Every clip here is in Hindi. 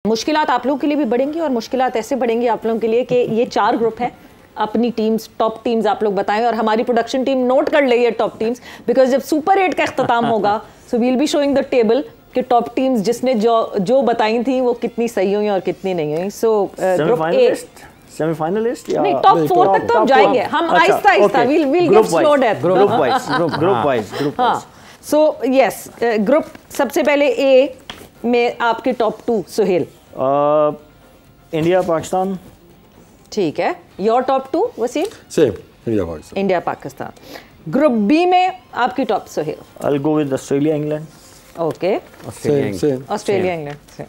मुश्किलात आप लोगों के लिए भी बढ़ेंगी और मुश्किलात ऐसे बढ़ेंगी आप लोगों के लिए कि ये 4 ग्रुप है, अपनी टीम्स, टॉप टीम्स आप लोग बताएं और हमारी प्रोडक्शन टीम नोट कर ले ये टॉप टीम्स, बिकॉज जब सुपर 8 का इख्तिताम होगा so we'll be showing the table कि टॉप टीम्स जिसने जो बताई थी वो कितनी सही हुई और कितनी नहीं हुई। सो ग्रुप ए सेमीफाइनलिस्ट या नहीं, टॉप 4 तक तो हम जाएंगे, हम Aahista Aahista will get slow death, group wise. So yes, group सबसे पहले ए में आपके टॉप 2 सुहेल। इंडिया पाकिस्तान। ठीक है, your top 2 Wasim? Same, India Pakistan. India Pakistan. Group B में आपकी top Suhail? I will go with Australia England. Okay, Australia England.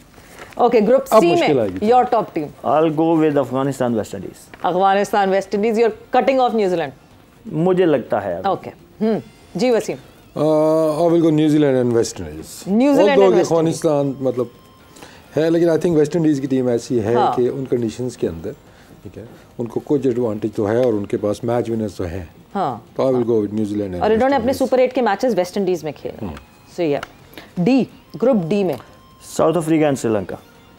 Okay, group C में your top team? I will go with Afghanistan West Indies. Afghanistan West Indies, your cutting off New Zealand? मुझे लगता है। Okay, ji Wasim? I will go New Zealand and West Indies. New Zealand and West Afghanistan मतलब है, लेकिन आई थिंक वेस्ट इंडीज की टीम ऐसी है कि उन कंडीशंस के अंदर, ठीक है, उनको कुछ एडवांटेज तो है और उनके पास मैच विनर्स तो हैं। तो आई विल गो विद न्यूजीलैंड। और इन्होंने अपने सुपर 8 के मैचेस वेस्ट इंडीज में खेले। सो या डी, ग्रुप डी में south Africa and Sri Lanka.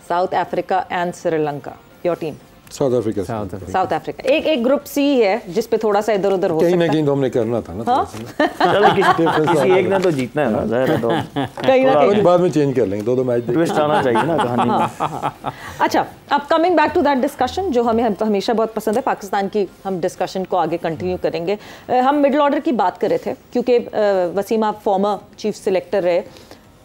South Africa and Sri Lanka, your team? South Africa. South Africa. एक ग्रुप सी है जिस पे थोड़ा सा इधर उधर हो सकता है, कहीं ना कहीं तो हमने करना था ना। चलो किसी एक ने तो जीतना है ना, ज़ाहिर है। तो कहीं ना कहीं बाद में चेंज कर लेंगे, दो मैच ट्विस्ट आना चाहिए ना कहानी में। अच्छा, अब coming back to that discussion जो हमें हमेशा बहुत पसंद है, पाकिस्तान की हम डिस्कशन को आगे कंटिन्यू करेंगे। हम मिडिल ऑर्डर की बात कर रहे थे क्योंकि वसीम आप फॉर्मर चीफ सिलेक्टर रहे।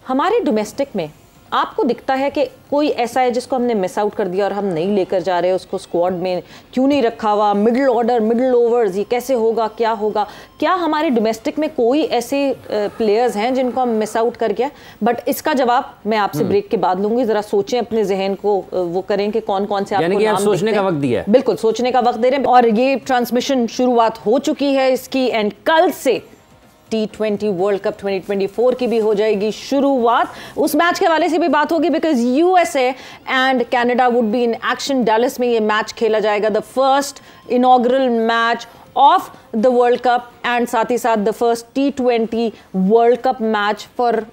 हमारे डोमेस्टिक में आपको दिखता है कि कोई ऐसा है जिसको हमने मिस आउट कर दिया और हम नहीं लेकर जा रहे, उसको स्क्वाड में क्यों नहीं रखा हुआ? मिडिल ऑर्डर, मिडिल ओवर्स, ये कैसे होगा, क्या होगा? क्या हमारे डोमेस्टिक में कोई ऐसे प्लेयर्स हैं जिनको हम मिस आउट कर गया? बट इसका जवाब मैं आपसे ब्रेक के बाद लूंगी। जरा सोचें, अपने जहन को वो करें कि कौन कौन से आपको नाम सोचने का वक्त दिया है। बिल्कुल, सोचने का वक्त दे रहे हैं और ये ट्रांसमिशन शुरुआत हो चुकी है इसकी, एंड कल से T20 वर्ल्ड कप 2024 की भी हो जाएगी शुरुआत। उस मैच के हवाले से भी बात होगी because USA and Canada would be in action. Dallas में ये मैच खेला जाएगा, the first inaugural match of the world cup and साथ ही साथ the first T20 world cup match for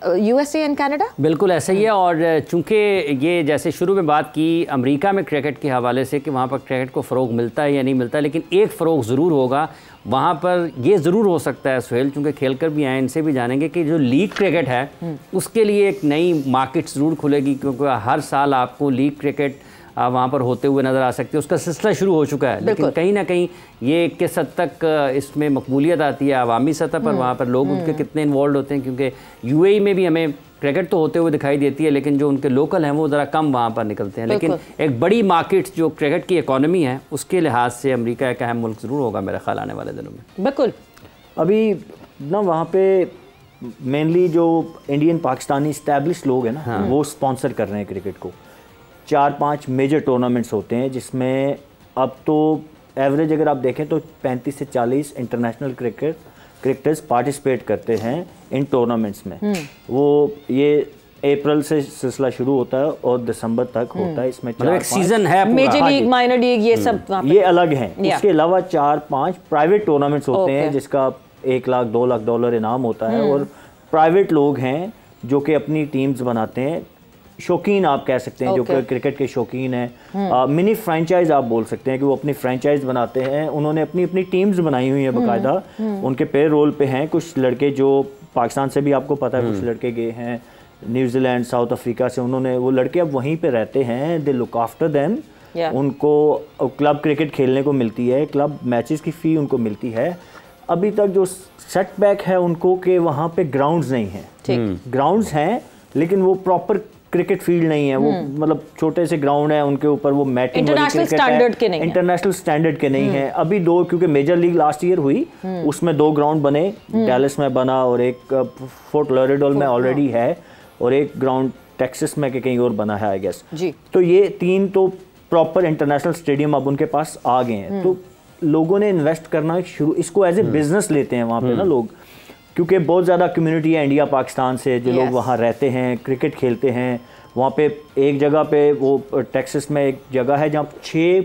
USA and Canada. बिल्कुल ऐसा ही है। और चूंकि ये जैसे शुरू में बात की अमेरिका में क्रिकेट के हवाले से कि वहाँ पर क्रिकेट को फ़रोग मिलता है या नहीं मिलता, लेकिन एक फ़रोग ज़रूर होगा वहाँ पर। ये ज़रूर हो सकता है सुहेल, चूँकि खेल कर भी आए, इनसे भी जानेंगे कि जो लीग क्रिकेट है उसके लिए एक नई मार्केट ज़रूर खुलेगी, क्योंकि हर साल आपको लीग क्रिकेट वहाँ पर होते हुए नज़र आ सकती है। उसका सिलसिला शुरू हो चुका है, लेकिन कहीं ना कहीं ये किस हद तक इसमें मकबूलियत आती है अवामी सतह पर, वहाँ पर लोग उनके कितने इन्वॉल्व होते हैं, क्योंकि UAE में भी हमें क्रिकेट तो होते हुए दिखाई देती है, लेकिन जो उनके लोकल हैं वो ज़रा कम वहाँ पर निकलते हैं। लेकिन एक बड़ी मार्केट जो क्रिकेट की इकॉनमी है उसके लिहाज से अमेरिका एक अहम मुल्क ज़रूर होगा मेरा ख्याल आने वाले दिनों में। बिल्कुल। अभी ना वहाँ पे मेनली जो इंडियन पाकिस्तानी इस्टेब्लिश लोग हैं ना, वो स्पॉन्सर कर रहे हैं क्रिकेट को। 4-5 मेजर टूर्नामेंट्स होते हैं जिसमें अब तो एवरेज अगर आप देखें तो 35 से 40 इंटरनेशनल क्रिकेटर्स पार्टिसिपेट करते हैं इन टूर्नामेंट्स में। वो ये अप्रैल से सिलसिला शुरू होता है और दिसंबर तक होता है। इसमें मतलब एक सीजन है, मेजर लीग, माइनर लीग, ये सब ये अलग हैं। उसके अलावा 4-5 प्राइवेट टूर्नामेंट्स होते हैं जिसका $1 लाख $2 लाख इनाम होता है, और प्राइवेट लोग हैं जो कि अपनी टीम्स बनाते हैं। शौकीन आप कह सकते हैं, जो क्रिकेट के शौकीन हैं। मिनी फ्रेंचाइज आप बोल सकते हैं कि वो अपनी फ्रेंचाइज बनाते हैं। उन्होंने अपनी अपनी टीम्स बनाई हुई हैं बाकायदा, उनके पे रोल पे हैं। कुछ लड़के जो पाकिस्तान से भी आपको पता है, कुछ लड़के गए हैं न्यूजीलैंड, साउथ अफ्रीका से। उन्होंने वो लड़के अब वहीं पे रहते हैं। They look after them. उनको क्लब क्रिकेट खेलने को मिलती है, क्लब मैचेस की फ़ी उनको मिलती है। अभी तक जो सेटबैक है उनको कि वहाँ पे ग्राउंड्स नहीं हैं। ग्राउंड्स हैं लेकिन वो प्रॉपर क्रिकेट फील्ड नहीं है। वो मतलब छोटे से ग्राउंड है, उनके ऊपर वो मैटिंग इंटरनेशनल स्टैंडर्ड के नहीं, इंटरनेशनल स्टैंडर्ड के नहीं है। अभी 2, क्योंकि मेजर लीग लास्ट ईयर हुई, उसमें 2 ग्राउंड बने। डैलस में बना और एक फोर्ट लॉरेडोल में ऑलरेडी है, और एक ग्राउंड टेक्सास में कहीं और बना है आई गेस। तो ये 3 तो प्रॉपर इंटरनेशनल स्टेडियम अब उनके पास आ गए हैं। तो लोगों ने इन्वेस्ट करना शुरू, इसको एज ए बिजनेस लेते हैं वहाँ पे ना लोग, क्योंकि बहुत ज़्यादा कम्युनिटी है इंडिया पाकिस्तान से जो लोग वहाँ रहते हैं, क्रिकेट खेलते हैं। वहाँ पे एक जगह पे वो टेक्सास में एक जगह है जहाँ 6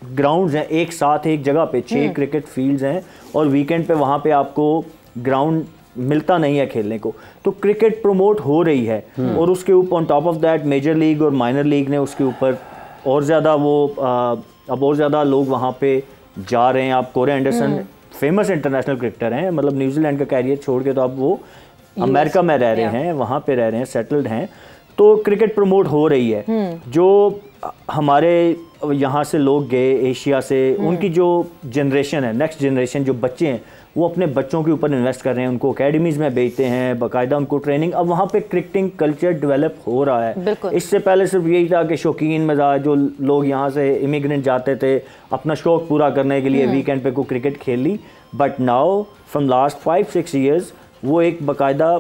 ग्राउंड्स हैं एक साथ, एक जगह पे 6 क्रिकेट फील्ड्स हैं, और वीकेंड पे वहाँ पे आपको ग्राउंड मिलता नहीं है खेलने को, तो क्रिकेट प्रमोट हो रही है। और उसके ऊपर on top of that major league और माइनर लीग ने उसके ऊपर और ज़्यादा अब और ज़्यादा लोग वहाँ पे जा रहे हैं। आप Corey Anderson famous international cricketer हैं, मतलब न्यूजीलैंड का कैरियर छोड़ के तो अब वो अमेरिका में रह रहे हैं, वहाँ पे रह रहे हैं, सेटल्ड हैं। तो क्रिकेट प्रमोट हो रही है। जो हमारे यहाँ से लोग गए एशिया से, उनकी जो जनरेशन है, नेक्स्ट जनरेशन जो बच्चे हैं, वो अपने बच्चों के ऊपर इन्वेस्ट कर रहे हैं, उनको अकेडमीज़ में भेजते हैं, बाकायदा उनको ट्रेनिंग। अब वहाँ पे क्रिकेटिंग कल्चर डेवलप हो रहा है। इससे पहले सिर्फ यही था कि शौकीन मजाज जो लोग यहाँ से इमिग्रेंट जाते थे अपना शौक पूरा करने के लिए वीकेंड पे को क्रिकेट खेल ली, but now from last 5-6 years वो एक बाकायदा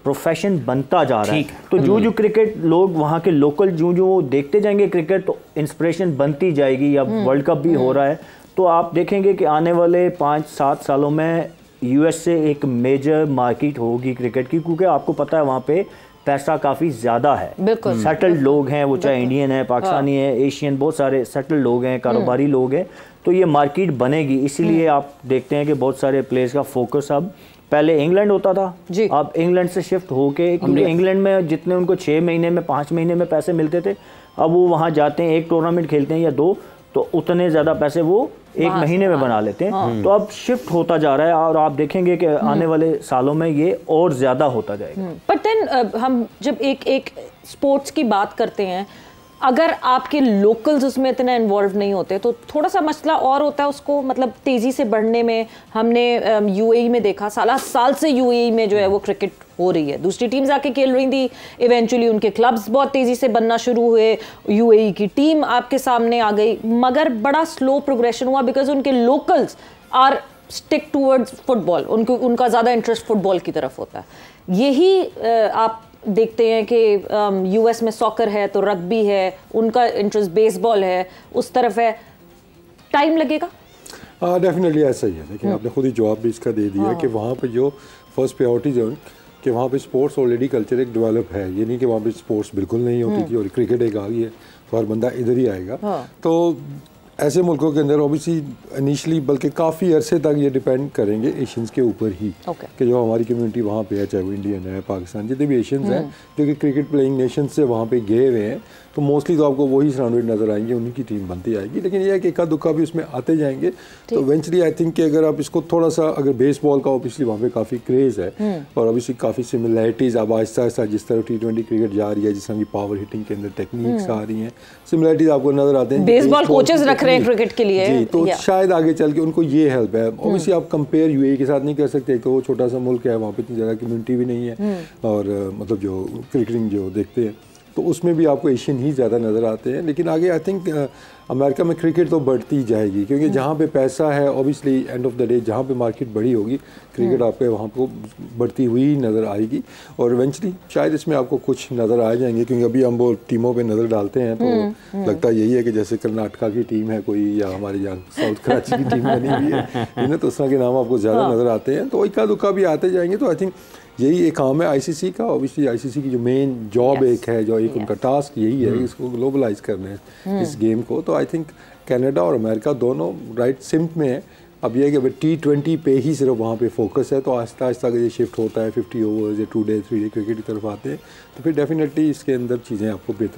प्रोफेशन बनता जा रहा है। तो जो क्रिकेट लोग वहाँ के लोकल जो वो देखते जाएंगे क्रिकेट, तो इंस्पिरेशन बनती जाएगी। अब वर्ल्ड कप भी हो रहा है, तो आप देखेंगे कि आने वाले 5-7 सालों में यूएस से एक मेजर मार्केट होगी क्रिकेट की, क्योंकि आपको पता है वहाँ पे पैसा काफ़ी ज़्यादा है। सेटल्ड लोग हैं, वो चाहे इंडियन है, पाकिस्तानी है, एशियन, बहुत सारे सेटल्ड लोग हैं, कारोबारी लोग हैं। तो ये मार्केट बनेगी, इसीलिए आप देखते हैं कि बहुत सारे प्लेयर्स का फोकस अब पहले इंग्लैंड होता था, अब इंग्लैंड से शिफ्ट होके, क्योंकि इंग्लैंड में जितने उनको 6 महीने में 5 महीने में पैसे मिलते थे, अब वो वहाँ जाते हैं, एक टूर्नामेंट खेलते हैं या 2, तो उतने ज़्यादा पैसे वो 1 महीने में बना लेते हैं। तो अब शिफ्ट होता जा रहा है और आप देखेंगे कि आने वाले सालों में ये और ज़्यादा होता जाएगा। बट देन हम जब एक स्पोर्ट्स की बात करते हैं, अगर आपके लोकल्स उसमें इतना इन्वॉल्व नहीं होते तो थोड़ा सा मसला और होता है उसको मतलब तेज़ी से बढ़ने में। हमने यूएई में देखा, साल से यूएई में जो है वो क्रिकेट हो रही है, दूसरी टीम्स आके खेल रही थी, इवेंचुअली उनके क्लब्स बहुत तेज़ी से बनना शुरू हुए, यूएई की टीम आपके सामने आ गई, मगर बड़ा स्लो प्रोग्रेशन हुआ बिकॉज उनके locals are stick towards football, उनका ज़्यादा इंटरेस्ट फुटबॉल की तरफ होता है। यही आप देखते हैं कि यूएस में सॉकर है तो रग्बी है, उनका इंटरेस्ट बेसबॉल है, उस तरफ है, टाइम लगेगा। डेफिनेटली ऐसा ही है। देखिए आपने खुद ही जवाब भी इसका दे दिया कि वहाँ पे जो फर्स्ट प्रायोरिटी जो कि वहाँ पे स्पोर्ट्स ऑलरेडी कल्चर एक डेवलप है, ये नहीं कि वहाँ पे स्पोर्ट्स बिल्कुल नहीं होती थी और क्रिकेट एक आ गई है तो हर बंदा इधर ही आएगा। तो ऐसे मुल्कों के अंदर ऑब्वियसली इनिशियली बल्कि काफ़ी अरसे तक ये डिपेंड करेंगे एशियंस के ऊपर ही कि जो हमारी कम्युनिटी वहाँ पे है, चाहे वो इंडियन है, पाकिस्तान, जितने भी एशियंस हैं जो कि क्रिकेट प्लेइंग नेशन से वहाँ पे गए हुए हैं, तो मोस्टली तो आपको वही सराउंडेड नज़र आएंगे, उन्हीं की टीम बनती आएगी। लेकिन यह है कि इक्का दुक्का भी उसमें आते जाएंगे। तो इवेंचुअली आई थिंक कि अगर आप इसको थोड़ा सा, अगर बेसबॉल का ऑब्वियसली वहाँ पे काफ़ी क्रेज़ है और ऑब्वियसली काफ़ी सिमिलैरिटीज़ अब आहिस्ता आहिस्ता जिस तरह T20 क्रिकेट जा रही है, जिस तरह की पावर हिटिंग के अंदर टेक्निक्स आ रही हैं, सिमिलैरिटीज़ आपको नज़र आते हैं। बेसबॉल कोचेस रख रहे हैं क्रिकेट के लिए जी, तो शायद आगे चल के उनको ये हेल्प है। ऑब्वियसली आप कंपेयर यूएई के साथ नहीं कर सकते, तो वो छोटा सा मुल्क है, वहाँ पे इतनी ज़्यादा कम्युनिटी भी नहीं है और मतलब जो क्रिकेटिंग जो देखते हैं तो उसमें भी आपको एशियन ही ज़्यादा नज़र आते हैं। लेकिन आगे आई थिंक अमेरिका में क्रिकेट तो बढ़ती जाएगी, क्योंकि जहाँ पे पैसा है obviously end of the day जहाँ पे मार्केट बड़ी होगी क्रिकेट आपके वहाँ को बढ़ती हुई नज़र आएगी और इवेंचुअली शायद इसमें आपको कुछ नज़र आ जाएंगे। क्योंकि अभी हम वो टीमों पे नज़र डालते हैं तो लगता यही है कि जैसे कर्नाटका की टीम है कोई, या हमारे यहाँ साउथ कराची की टीम बनी हुई है, तो उस तरह के नाम आपको ज़्यादा नज़र आते हैं। तो इक्का दुक्का भी आते जाएंगे। तो आई थिंक यही एक काम है आईसीसी का। ऑब्वियसली आईसीसी की जो मेन जॉब एक है, जो एक उनका टास्क यही है इसको ग्लोबलाइज करना है इस गेम को। तो आई थिंक कनाडा और अमेरिका दोनों राइट सिम्ट में है। अब यह है कि T20 पे ही सिर्फ वहाँ पे फोकस है, तो आहिस्ता आहिस्ता अगर ये शिफ्ट होता है 50 ओवर्स या 2 डे 3 डे क्रिकेट की तरफ आते हैं तो फिर डेफिनेटली इसके अंदर चीज़ें आपको बेहतर